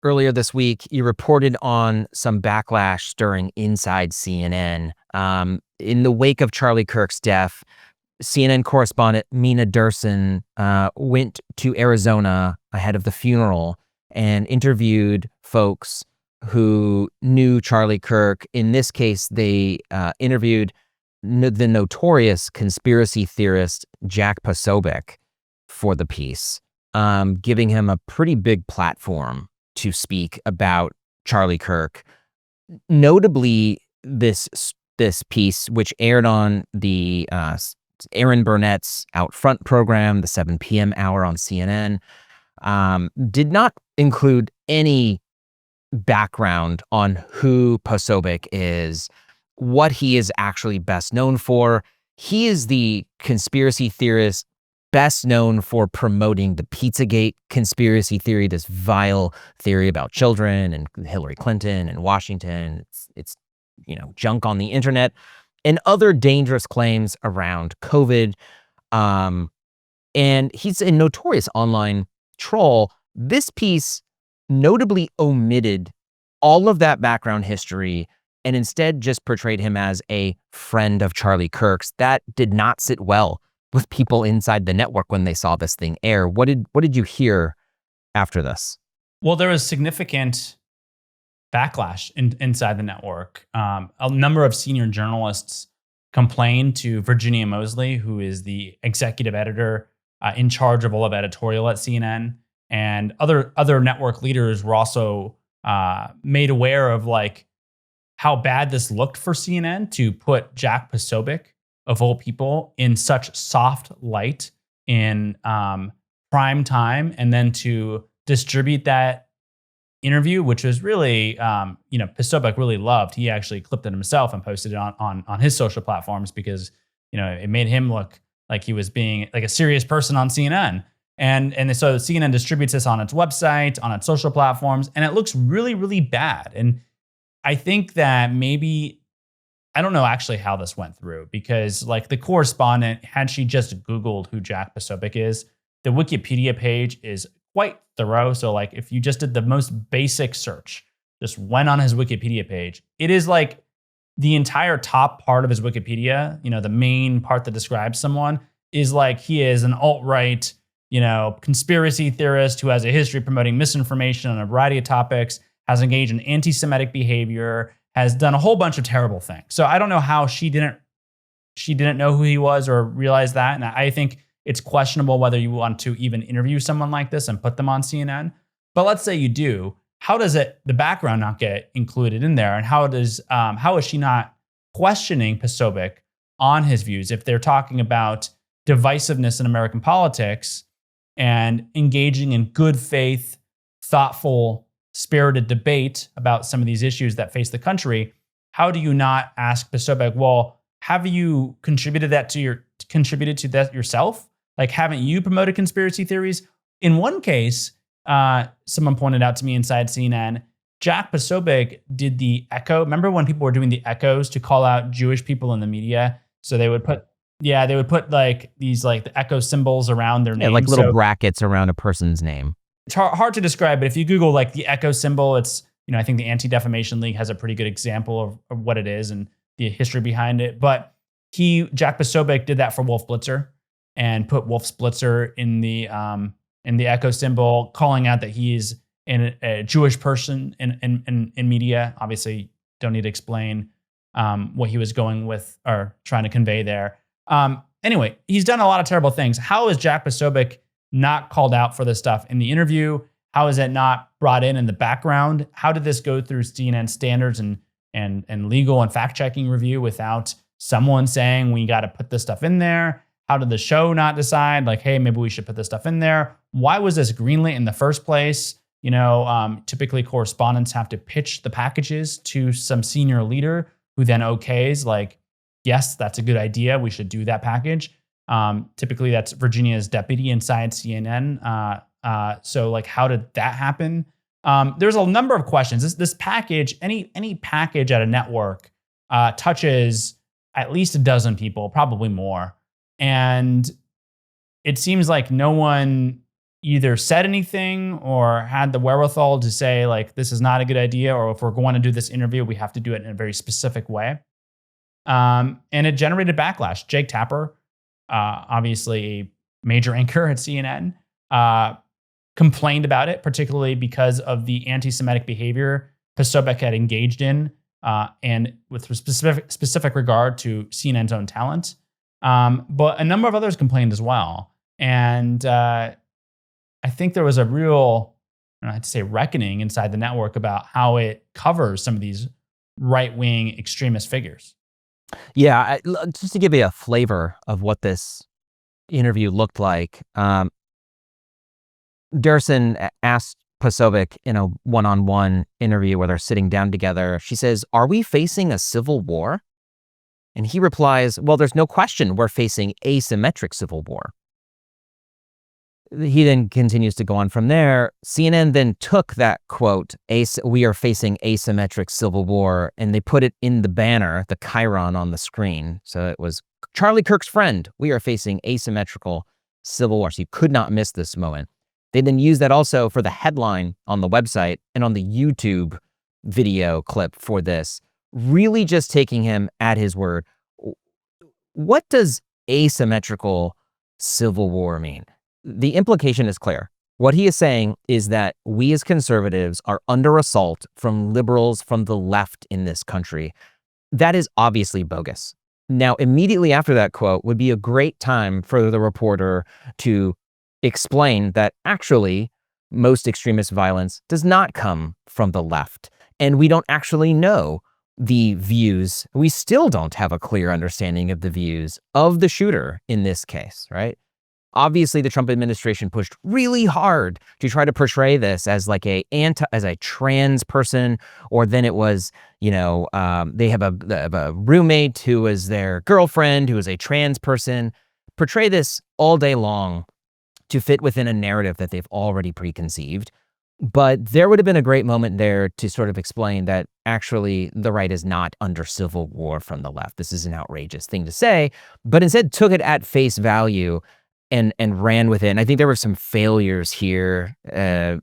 earlier this week, you reported on some backlash stirring inside CNN. In the wake of Charlie Kirk's death, CNN correspondent Mina Durson went to Arizona ahead of the funeral and interviewed folks who knew Charlie Kirk. In this case, they interviewed the notorious conspiracy theorist Jack Posobiec for the piece, giving him a pretty big platform to speak about Charlie Kirk. Notably, this piece, which aired on the Aaron Burnett's Out Front program, the 7 p.m. hour on CNN, did not include any background on who Posobiec is, what he is actually best known for. He is the conspiracy theorist best known for promoting the Pizzagate conspiracy theory, this vile theory about children and Hillary Clinton and Washington. It's junk on the internet, and other dangerous claims around COVID. And he's a notorious online troll. This piece notably omitted all of that background history and instead just portrayed him as a friend of Charlie Kirk's. That did not sit well with people inside the network when they saw this thing air. What did you hear after this? Well, there was significant backlash inside the network. A number of senior journalists complained to Virginia Mosley, who is the executive editor in charge of all of editorial at CNN, and other network leaders were also made aware of how bad this looked for CNN to put Jack Posobiec, of all people, in such soft light in prime time, and then to distribute that interview, which was really, Posobiec really loved. He actually clipped it himself and posted it on his social platforms because, it made him look like he was being like a serious person on CNN. And so CNN distributes this on its website, on its social platforms, and it looks really, really bad. And I think that maybe, I don't know actually how this went through, because the correspondent, had she just Googled who Jack Posobiec is, the Wikipedia page is quite thorough. So if you just did the most basic search, just went on his Wikipedia page, it is the entire top part of his Wikipedia, the main part that describes someone, is he is an alt-right, conspiracy theorist who has a history of promoting misinformation on a variety of topics, has engaged in anti-Semitic behavior, has done a whole bunch of terrible things. So I don't know how she didn't know who he was or realize that. And I think it's questionable whether you want to even interview someone like this and put them on CNN. But let's say you do. How does the background not get included in there? And how is she not questioning Posobiec on his views if they're talking about divisiveness in American politics and engaging in good faith, thoughtful, spirited debate about some of these issues that face the country? How do you not ask Posobiec, well, have you contributed to that yourself? Haven't you promoted conspiracy theories? In one case, someone pointed out to me inside CNN, Jack Posobiec did the echo. Remember when people were doing the echoes to call out Jewish people in the media? So they would put these the echo symbols around their name. Like little brackets around a person's name. It's hard to describe, but if you Google the echo symbol, it's, I think the Anti-Defamation League has a pretty good example of what it is and the history behind it. But Jack Posobiec did that for Wolf Blitzer and put Wolf Blitzer in the echo symbol, calling out that he's a Jewish person in media. Obviously, don't need to explain what he was going with or trying to convey there. Anyway, he's done a lot of terrible things. How is Jack Posobiec not called out for this stuff in the interview? How is it not brought in the background? How did this go through CNN standards and legal and fact-checking review without someone saying we got to put this stuff in there? How did the show not decide hey, maybe we should put this stuff in there? Why was this greenlit in the first place? Typically correspondents have to pitch the packages to some senior leader who then okays yes, that's a good idea. We should do that package. Typically that's Virginia's deputy inside CNN. So how did that happen? There's a number of questions. This package, any package at a network touches at least a dozen people, probably more. And it seems like no one either said anything or had the wherewithal to say, like, this is not a good idea, or if we're going to do this interview, we have to do it in a very specific way. And it generated backlash. Jake Tapper, obviously a major anchor at CNN, complained about it, particularly because of the anti-Semitic behavior Posobiec had engaged in, and with specific regard to CNN's own talent. But a number of others complained as well. And I think there was a real, I have to say, reckoning inside the network about how it covers some of these right-wing extremist figures. Yeah, just to give you a flavor of what this interview looked like, Durson asked Posobiec in a one-on-one interview where they're sitting down together, she says, "Are we facing a civil war?" And he replies, "Well, there's no question we're facing asymmetric civil war." He then continues to go on from there. CNN then took that quote, "We are facing asymmetric civil war," and they put it in the banner, the chyron on the screen. So it was Charlie Kirk's friend, "We are facing asymmetrical civil war." So you could not miss this moment. They then used that also for the headline on the website and on the YouTube video clip for this, really just taking him at his word. What does asymmetrical civil war mean? The implication is clear. What he is saying is that we as conservatives are under assault from liberals from the left in this country. That is obviously bogus. Now, immediately after that quote would be a great time for the reporter to explain that actually most extremist violence does not come from the left. And we don't actually know the views. We still don't have a clear understanding of the views of the shooter in this case, right? Obviously, the Trump administration pushed really hard to try to portray this as like as a trans person, or then it was, they have a roommate who was their girlfriend who is a trans person. Portray this all day long to fit within a narrative that they've already preconceived. But there would have been a great moment there to sort of explain that actually the right is not under civil war from the left. This is an outrageous thing to say, but instead took it at face value and ran with it. And I think there were some failures here in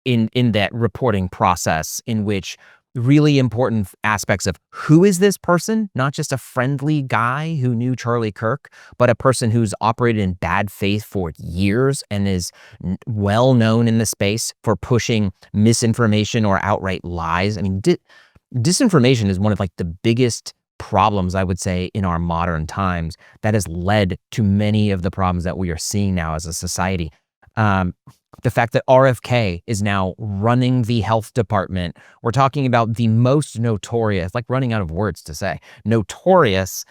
that reporting process, in which really important aspects of who is this person, not just a friendly guy who knew Charlie Kirk, but a person who's operated in bad faith for years and is well known in the space for pushing misinformation or outright lies. I mean, disinformation is one of like the biggest problems, I would say, in our modern times that has led to many of the problems that we are seeing now as a society. The fact that RFK is now running the health department. We're talking about the most notorious, like running out of words to say, notorious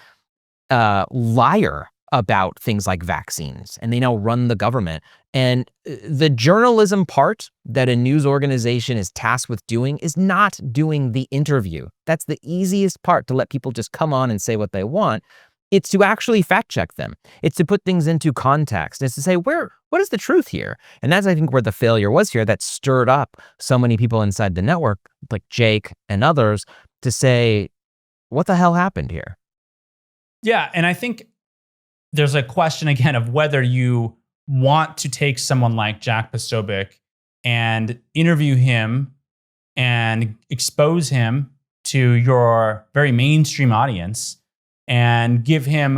liar about things like vaccines. And they now run the government. And the journalism part that a news organization is tasked with doing is not doing the interview. That's the easiest part, to let people just come on and say what they want. It's to actually fact check them. It's to put things into context. It's to say, what is the truth here? And that's, I think, where the failure was here that stirred up so many people inside the network, like Jake and others, to say, what the hell happened here? Yeah, and I think there's a question, again, of whether you want to take someone like Jack Posobiec and interview him and expose him to your very mainstream audience and give him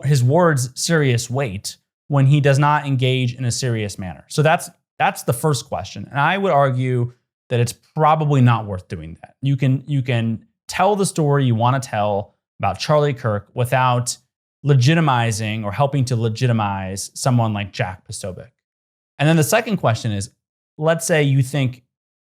his words serious weight when he does not engage in a serious manner. So that's the first question. And I would argue that it's probably not worth doing that. You can tell the story you want to tell about Charlie Kirk without legitimizing or helping to legitimize someone like Jack Posobiec. And then the second question is, let's say you think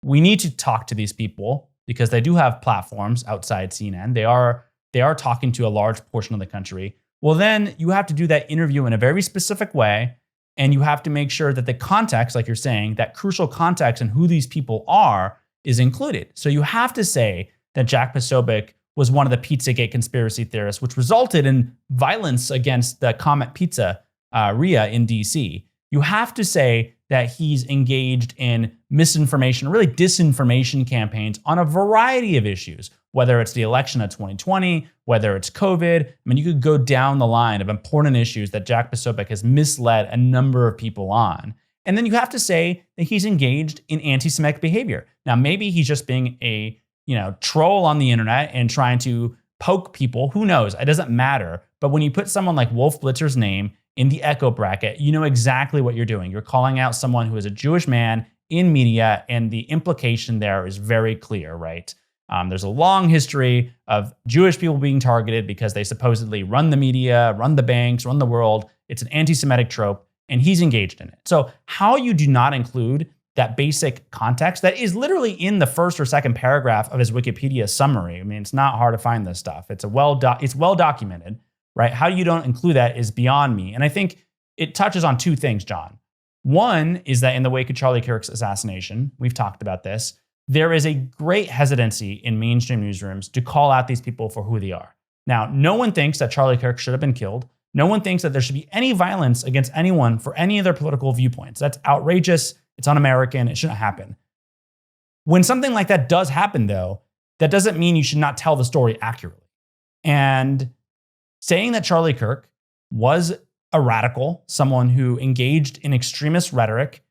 we need to talk to these people because they do have platforms outside CNN. They are talking to a large portion of the country. Well, then you have to do that interview in a very specific way. And you have to make sure that the context, like you're saying, that crucial context and who these people are is included. So you have to say that Jack Posobiec was one of the Pizzagate conspiracy theorists, which resulted in violence against the Comet Pizza RIA in DC. You have to say that he's engaged in misinformation, really disinformation campaigns on a variety of issues, whether it's the election of 2020, whether it's COVID. I mean, you could go down the line of important issues that Jack Posobiec has misled a number of people on. And then you have to say that he's engaged in anti-Semitic behavior. Now, maybe he's just being a troll on the internet and trying to poke people. Who knows? It doesn't matter. But when you put someone like Wolf Blitzer's name in the echo bracket, you know exactly what you're doing. You're calling out someone who is a Jewish man in media, and the implication there is very clear, right? There's a long history of Jewish people being targeted because they supposedly run the media, run the banks, run the world. It's an anti-Semitic trope, and he's engaged in it. So how you do not include that basic context that is literally in the first or second paragraph of his Wikipedia summary. I mean, it's not hard to find this stuff. It's well documented, right? How you don't include that is beyond me. And I think it touches on two things, John. One is that in the wake of Charlie Kirk's assassination, we've talked about this, there is a great hesitancy in mainstream newsrooms to call out these people for who they are. Now, no one thinks that Charlie Kirk should have been killed. No one thinks that there should be any violence against anyone for any of their political viewpoints. That's outrageous. It's un-American. It shouldn't happen. When something like that does happen, though, that doesn't mean you should not tell the story accurately. And saying that Charlie Kirk was a radical, someone who engaged in extremist rhetoric,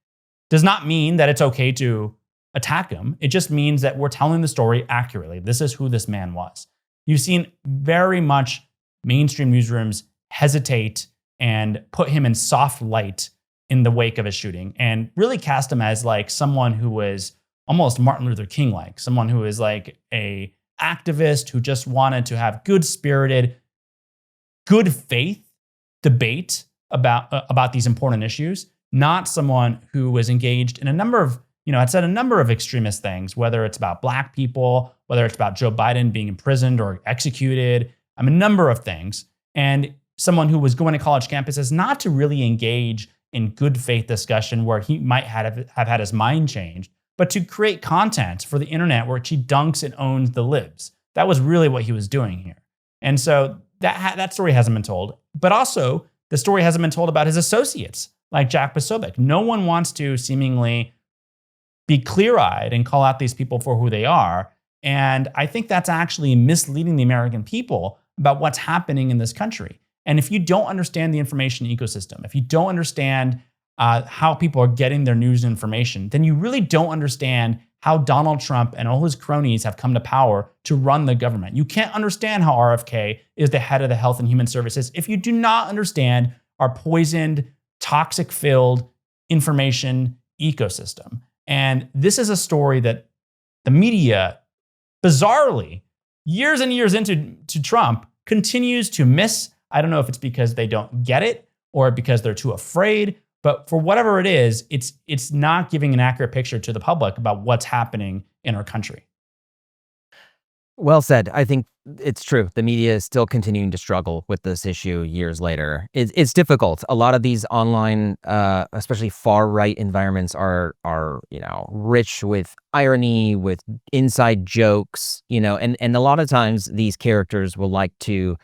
does not mean that it's okay to attack him. It just means that we're telling the story accurately. This is who this man was. You've seen very much mainstream newsrooms hesitate and put him in soft light in the wake of his shooting and really cast him as like someone who was almost Martin Luther King-like, someone who is like a activist who just wanted to have good-spirited, good faith debate about these important issues, not someone who was engaged in a number of, had said a number of extremist things, whether it's about Black people, whether it's about Joe Biden being imprisoned or executed, a number of things. And someone who was going to college campuses not to really engage in good faith discussion where he might have had his mind changed, but to create content for the internet where he dunks and owns the libs. That was really what he was doing here. And so that story hasn't been told. But also, the story hasn't been told about his associates, like Jack Posobiec. No one wants to seemingly be clear-eyed and call out these people for who they are. And I think that's actually misleading the American people about what's happening in this country. And if you don't understand the information ecosystem, if you don't understand how people are getting their news and information, then you really don't understand how Donald Trump and all his cronies have come to power to run the government. You can't understand how RFK is the head of the Health and Human Services if you do not understand our poisoned, toxic-filled information ecosystem. And this is a story that the media, bizarrely, years and years into Trump, continues to miss. I don't know if it's because they don't get it or because they're too afraid, but for whatever it is, it's not giving an accurate picture to the public about what's happening in our country. Well said. I think it's true. The media is still continuing to struggle with this issue years later. It's difficult. A lot of these online, especially far-right environments are rich with irony, with inside jokes, and a lot of times these characters will like to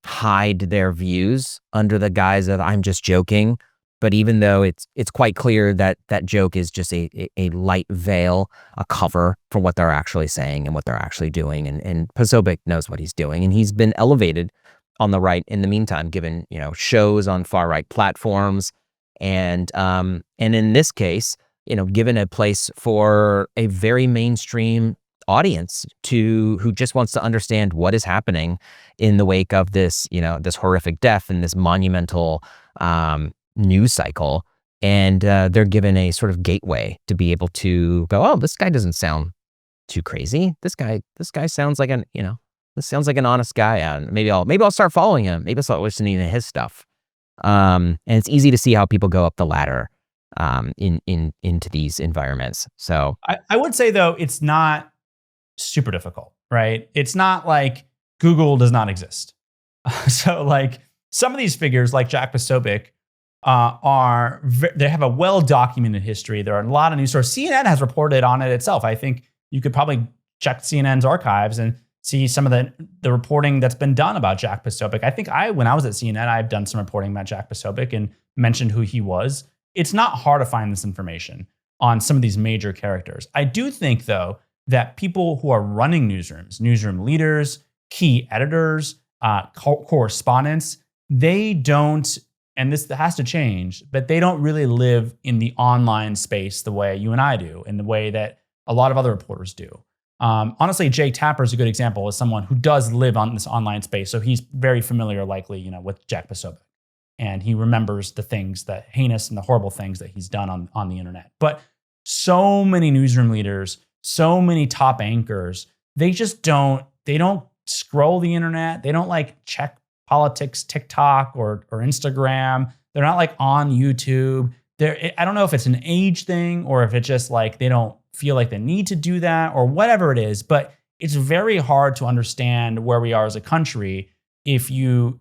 hide their views under the guise of I'm just joking. But even though it's quite clear that that joke is just a light veil, a cover for what they're actually saying and what they're actually doing. And Posobiec knows what he's doing. And he's been elevated on the right in the meantime, given, shows on far right platforms. And in this case, given a place for a very mainstream audience who just wants to understand what is happening in the wake of this, this horrific death and this monumental news cycle, and they're given a sort of gateway to be able to go, oh, this guy doesn't sound too crazy. This guy sounds like this sounds like an honest guy. And maybe I'll start following him. Maybe I'll start listening to his stuff. And it's easy to see how people go up the ladder into these environments. So I would say though, it's not super difficult, right? It's not like Google does not exist. So like some of these figures, like Jack Posobiec, they have a well-documented history. There are a lot of news sources. CNN has reported on it itself. I think you could probably check CNN's archives and see some of the reporting that's been done about Jack Posobiec. I think when I was at CNN, I've done some reporting about Jack Posobiec and mentioned who he was. It's not hard to find this information on some of these major characters. I do think, though, that people who are running newsrooms, newsroom leaders, key editors, correspondents, they don't and this has to change, but they don't really live in the online space the way you and I do, in the way that a lot of other reporters do. Honestly, Jay Tapper is a good example as someone who does live on this online space. So he's very familiar, likely, with Jack Posobiec. And he remembers the things, the heinous and the horrible things that he's done on the internet. But so many newsroom leaders, so many top anchors, they don't scroll the internet. They don't check politics, TikTok or Instagram. They're not on YouTube. I don't know if it's an age thing or if it's just they don't feel like they need to do that or whatever it is, but it's very hard to understand where we are as a country if you're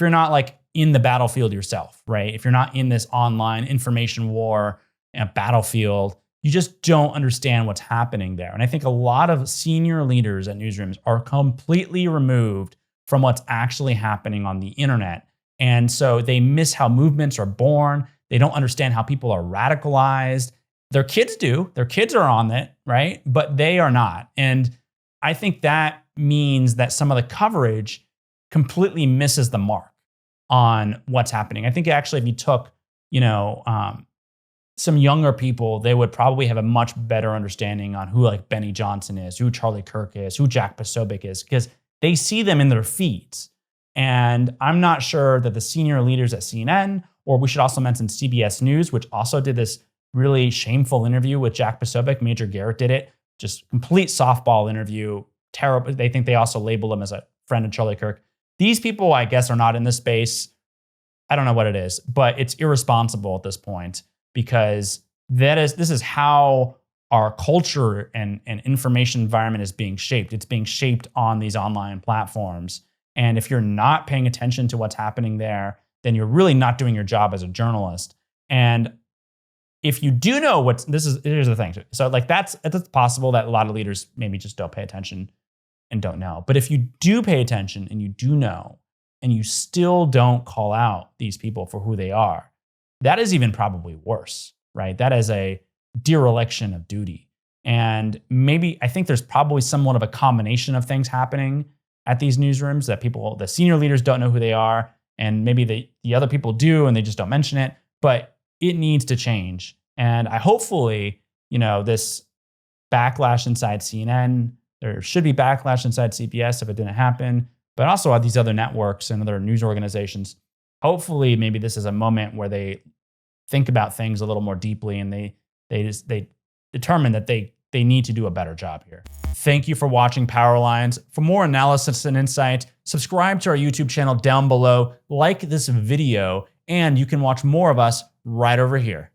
not in the battlefield yourself, right? If you're not in this online information war and battlefield, you just don't understand what's happening there. And I think a lot of senior leaders at newsrooms are completely removed from what's actually happening on the internet. And so they miss how movements are born. They don't understand how people are radicalized. Their kids do. Their kids are on it, right? But they are not. And I think that means that some of the coverage completely misses the mark on what's happening. I think actually if you took, some younger people, they would probably have a much better understanding on who Benny Johnson is, who Charlie Kirk is, who Jack Posobiec is, because they see them in their feeds. And I'm not sure that the senior leaders at CNN, or we should also mention CBS News, which also did this really shameful interview with Jack Posobiec. Major Garrett did it. Just complete softball interview. Terrible. They think they also label him as a friend of Charlie Kirk. These people, I guess, are not in this space. I don't know what it is, but it's irresponsible at this point because this is how our culture and information environment is being shaped. It's being shaped on these online platforms. And if you're not paying attention to what's happening there, then you're really not doing your job as a journalist. And if you do know here's the thing. So it's possible that a lot of leaders maybe just don't pay attention and don't know. But if you do pay attention and you do know, and you still don't call out these people for who they are, that is even probably worse, right? That is a dereliction of duty. And maybe I think there's probably somewhat of a combination of things happening at these newsrooms that the senior leaders don't know who they are, and maybe the other people do and they just don't mention it, but it needs to change. And hopefully, this backlash inside CNN, there should be backlash inside CBS if it didn't happen, but also at these other networks and other news organizations. Hopefully, maybe this is a moment where they think about things a little more deeply and they determine that they need to do a better job here. Thank you for watching Power Lines. For more analysis and insight, subscribe to our YouTube channel down below, like this video, and you can watch more of us right over here.